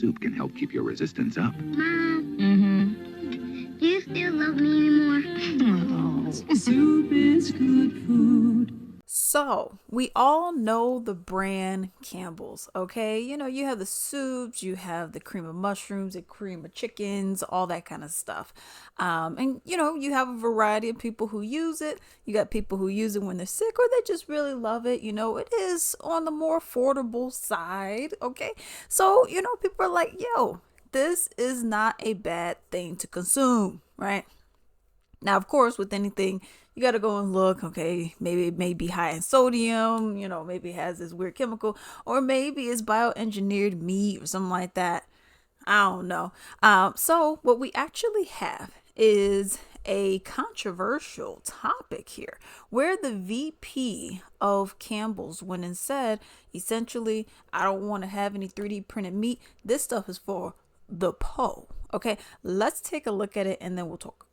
soup can help keep your resistance up. Mom, do you still love me anymore? Soup is good food. So, we all know the brand Campbell's, okay? You know, you have the soups, you have the cream of mushrooms, the cream of chickens, all that kind of stuff. And, you know, you have a variety of people who use it. You got people who use it when they're sick or they just really love it. You know, it is on the more affordable side, okay? So, you know, people are like, yo, this is not a bad thing to consume, right? Now, of course, with anything, you got to go and look, okay, maybe it may be high in sodium, you know, maybe it has this weird chemical, or maybe it's bioengineered meat or something like that. I don't know. So what we actually have is a controversial topic here where the VP of Campbell's went and said, essentially, I don't want to have any 3D printed meat. This stuff is for the po. Okay, let's take a look at it and then we'll talk.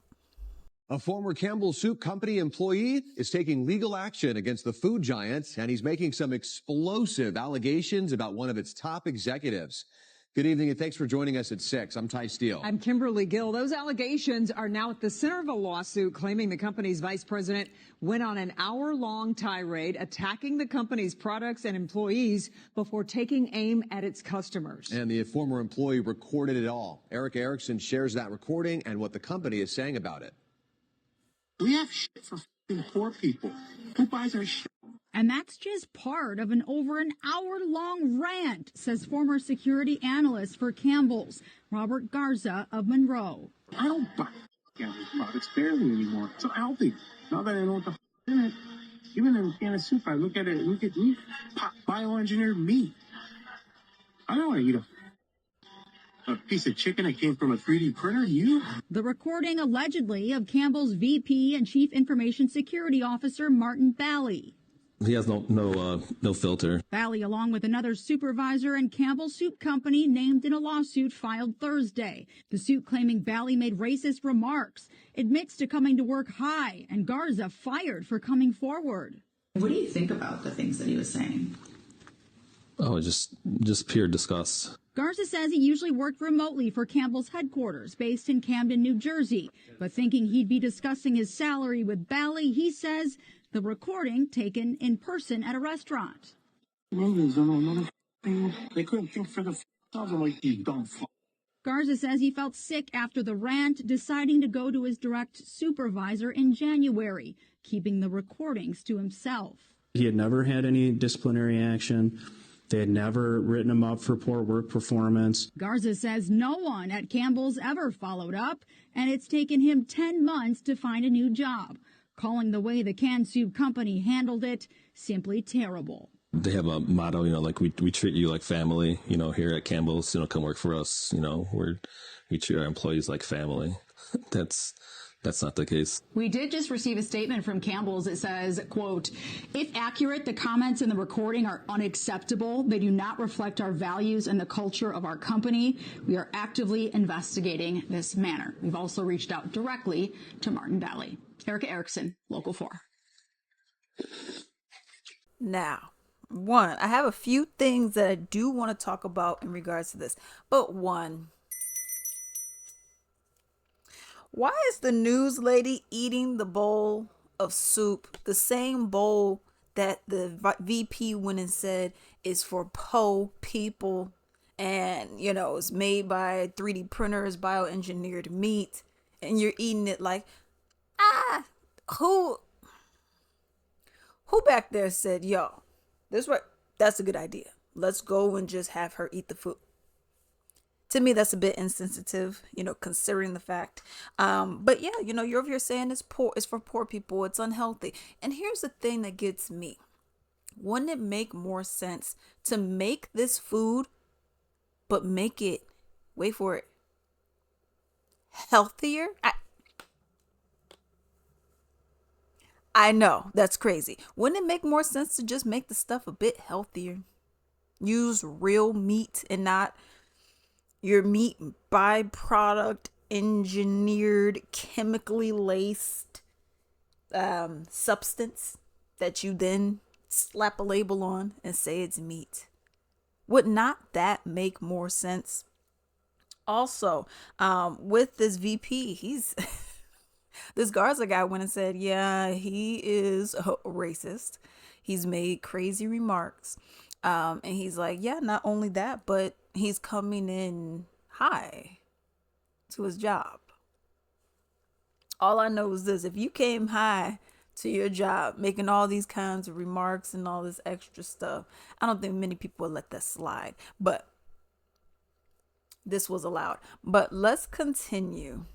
A former Campbell Soup Company employee is taking legal action against the food giant, and he's making some explosive allegations about one of its top executives. Good evening, and thanks for joining us at 6. I'm Ty Steele. I'm Kimberly Gill. Those allegations are now at the center of a lawsuit claiming the company's vice president went on an hour-long tirade attacking the company's products and employees before taking aim at its customers. And the former employee recorded it all. Eric Erickson shares that recording and what the company is saying about it. We have shit for poor people. Who buys our shit? And that's just part of an over an hour-long rant, says former security analyst for Campbell's, Robert Garza of Monroe. I don't buy Campbell's products barely anymore. It's healthy. Now that I know what the in it, even in a can of soup, I look at it, look at meat, bioengineered meat. I don't want to eat a piece of chicken that came from a 3D printer. You? The recording allegedly of Campbell's VP and Chief Information Security Officer Martin Bally. He has no filter. Bally, along with another supervisor and Campbell Soup Company, named in a lawsuit filed Thursday. The suit claiming Bally made racist remarks, admits to coming to work high, and Garza fired for coming forward. What do you think about the things that he was saying? Oh, just pure disgust. Garza says he usually worked remotely for Campbell's headquarters based in Camden, New Jersey. But thinking he'd be discussing his salary with Bally, he says the recording taken in person at a restaurant. They couldn't think for themselves. I'm like, you dumb fuck. Garza says he felt sick after the rant, deciding to go to his direct supervisor in January, keeping the recordings to himself. He had never had any disciplinary action. They had never written him up for poor work performance. Garza says no one at Campbell's ever followed up, and it's taken him 10 months to find a new job, calling the way the canned soup company handled it simply terrible. They have a motto, like we treat you like family, here at Campbell's, come work for us, we treat our employees like family. That's not the case. We did just receive a statement from Campbell's that says, quote, if accurate, the comments in the recording are unacceptable. They do not reflect our values and the culture of our company. We are actively investigating this matter. We've also reached out directly to Martin Bally. Erica Erickson, Local 4. Now, one, I have a few things that I do want to talk about in regards to this. But one, why is the news lady eating the bowl of soup, the same bowl that the VP went and said is for po people and, it's made by 3D printers, bioengineered meat, and you're eating it like, who back there said, yo, that's a good idea. Let's go and just have her eat the food. To me, that's a bit insensitive, considering the fact. But yeah, you're over here saying it's for poor people. It's unhealthy. And here's the thing that gets me. Wouldn't it make more sense to make this food, but make it, wait for it, healthier? I know, that's crazy. Wouldn't it make more sense to just make the stuff a bit healthier? Use real meat and not your meat byproduct, engineered, chemically laced substance that you then slap a label on and say it's meat. Would not that make more sense? Also, with this VP, he's this Garza guy went and said, yeah, he is a racist. He's made crazy remarks. And he's like, yeah, not only that, but he's coming in high to his job. All I know is this: if you came high to your job making all these kinds of remarks and all this extra stuff, I don't think many people would let that slide. But this was allowed. But let's continue.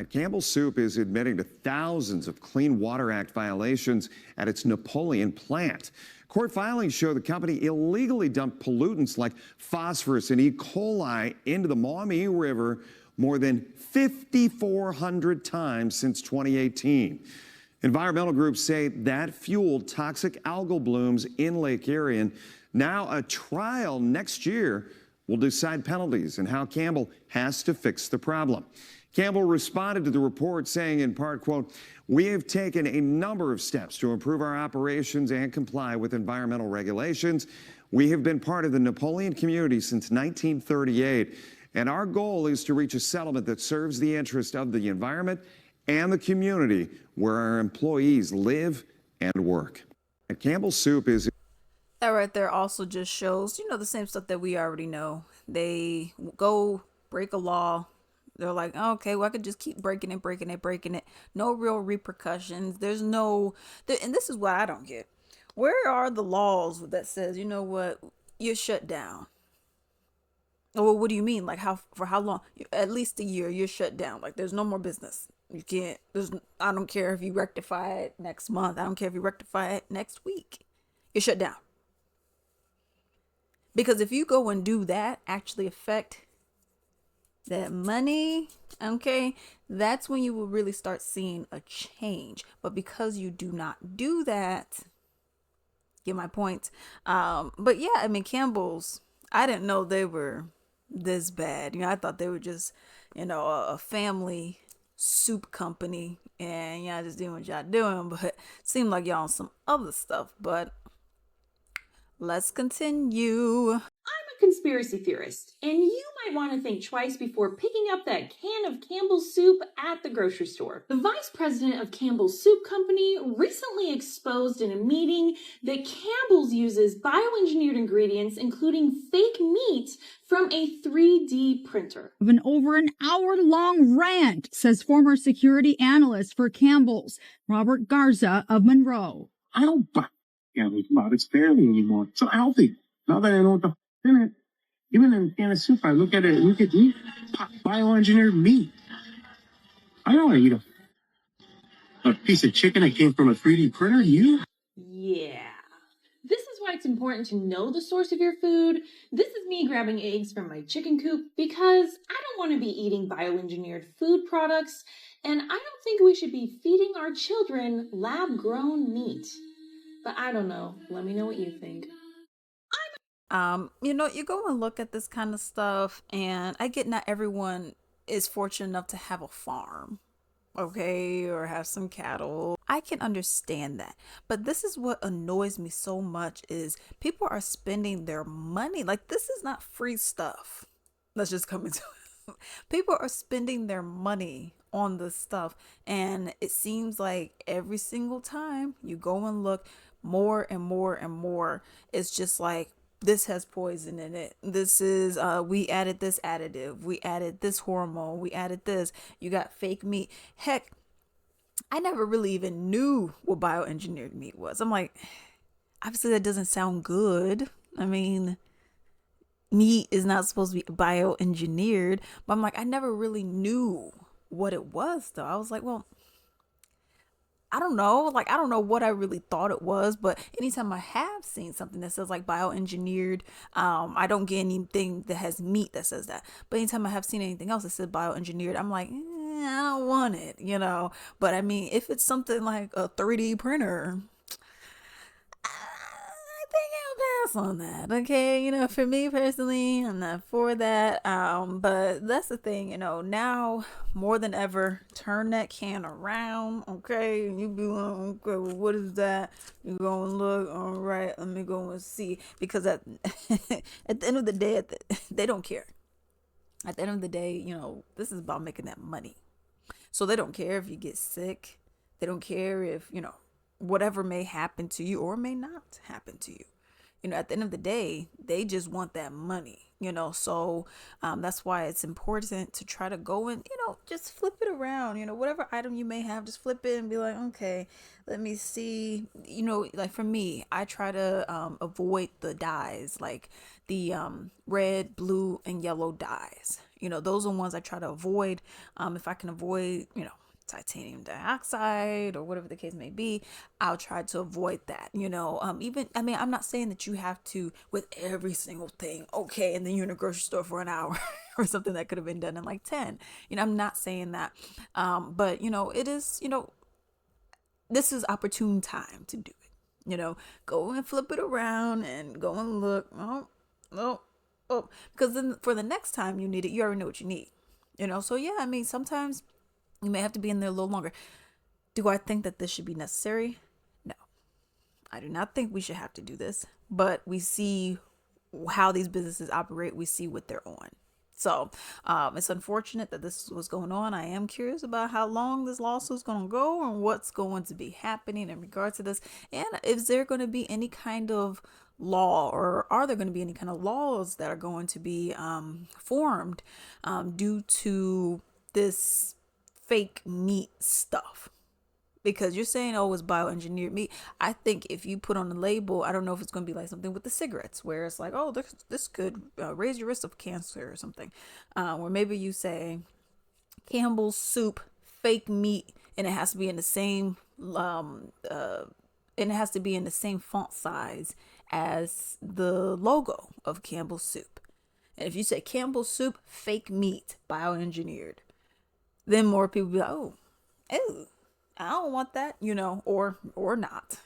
Campbell Soup is admitting to thousands of Clean Water Act violations at its Napoleon plant. Court filings show the company illegally dumped pollutants like phosphorus and E. coli into the Maumee River more than 5,400 times since 2018. Environmental groups say that fueled toxic algal blooms in Lake Erie. And now a trial next year will decide penalties and how Campbell has to fix the problem. Campbell responded to the report saying in part, quote, "We have taken a number of steps to improve our operations and comply with environmental regulations. We have been part of the Napoleon community since 1938, and our goal is to reach a settlement that serves the interest of the environment and the community where our employees live and work." And Campbell Soup is... That right there also just shows, the same stuff that we already know. They go break a law. They're like, okay, well, I could just keep breaking it. No real repercussions. There's no, and this is what I don't get. Where are the laws that says, you know what, you're shut down? Well, what do you mean? Like for how long? At least a year, you're shut down. Like there's no more business. You can't, I don't care if you rectify it next month. I don't care if you rectify it next week. You're shut down. Because if you go and do that, actually affect that money, okay, that's when you will really start seeing a change. But because you do not do that, get my point. But yeah, I mean, Campbell's, I didn't know they were this bad. I thought they were just, a family soup company, and just doing what y'all doing. But it seemed like y'all on some other stuff. But let's continue. I'm a conspiracy theorist, and you might want to think twice before picking up that can of Campbell's soup at the grocery store. The vice president of Campbell's Soup Company recently exposed in a meeting that Campbell's uses bioengineered ingredients, including fake meat, from a 3D printer. Of an over an hour-long rant, says former security analyst for Campbell's, Robert Garza of Monroe. I don't buy Campbell's products fairly anymore. It's so healthy. Now that I know what the in it, even in a can of soup, I look at meat, bioengineered meat. I don't want to eat a piece of chicken that came from a 3D printer. You? Yeah. This is why it's important to know the source of your food. This is me grabbing eggs from my chicken coop because I don't want to be eating bioengineered food products, and I don't think we should be feeding our children lab-grown meat. But I don't know. Let me know what you think. You go and look at this kind of stuff, and I get not everyone is fortunate enough to have a farm, okay, or have some cattle. I can understand that. But this is what annoys me so much is people are spending their money. Like, this is not free stuff. Let's just come into it. People are spending their money on this stuff, and it seems like every single time you go and look, more and more and more, it's just like, this has poison in it. This is, we added this additive. We added this hormone. We added this. You got fake meat. Heck, I never really even knew what bioengineered meat was. I'm like, obviously that doesn't sound good. I mean, meat is not supposed to be bioengineered. But I'm like, I never really knew what it was, though. I was like, well, I don't know. Like, I don't know what I really thought it was, but anytime I have seen something that says like bioengineered, I don't get anything that has meat that says that. But anytime I have seen anything else that says bioengineered, I'm like, I don't want it, But I mean, if it's something like a 3D printer, I think I'll pass on that. Okay, for me personally, I'm not for that. But that's the thing, now more than ever, turn that can around. Okay, you be like, okay, well, what is that? You go and look. All right, let me go and see, because at at the end of the day, they don't care. At the end of the day, this is about making that money. So they don't care if you get sick. They don't care if, whatever may happen to you or may not happen to you. At the end of the day, they just want that money, so that's why it's important to try to go and, just flip it around, whatever item you may have, just flip it and be like, okay, let me see, like for me, I try to avoid the dyes, like the red, blue, and yellow dyes. Those are ones I try to avoid. If I can avoid, titanium dioxide or whatever the case may be, I'll try to avoid that. I'm not saying that you have to with every single thing, okay, and then you're in a grocery store for an hour or something that could have been done in like 10. I'm not saying that. But it is, this is opportune time to do it. Go and flip it around and go and look. Oh, because then for the next time you need it, you already know what you need. So yeah, sometimes you may have to be in there a little longer. Do I think that this should be necessary? No, I do not think we should have to do this, but we see how these businesses operate. We see what they're on. So it's unfortunate that this was going on. I am curious about how long this lawsuit is going to go and what's going to be happening in regards to this. And is there going to be any kind of law, or are there going to be any kind of laws that are going to be formed due to this fake meat stuff? Because you're saying, oh, it's bioengineered meat. I think if you put on the label, I don't know if it's going to be like something with the cigarettes where it's like, oh, this could raise your risk of cancer or something. Or maybe you say Campbell's soup, fake meat, and it has to be in the same font size as the logo of Campbell's soup. And if you say Campbell's soup, fake meat, bioengineered, then more people be like, oh, I don't want that, or not,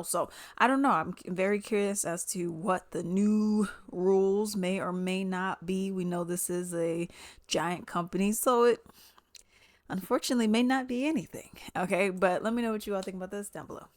so I don't know. I'm very curious as to what the new rules may or may not be. We know this is a giant company, so it unfortunately may not be anything. Okay, but let me know what you all think about this down below.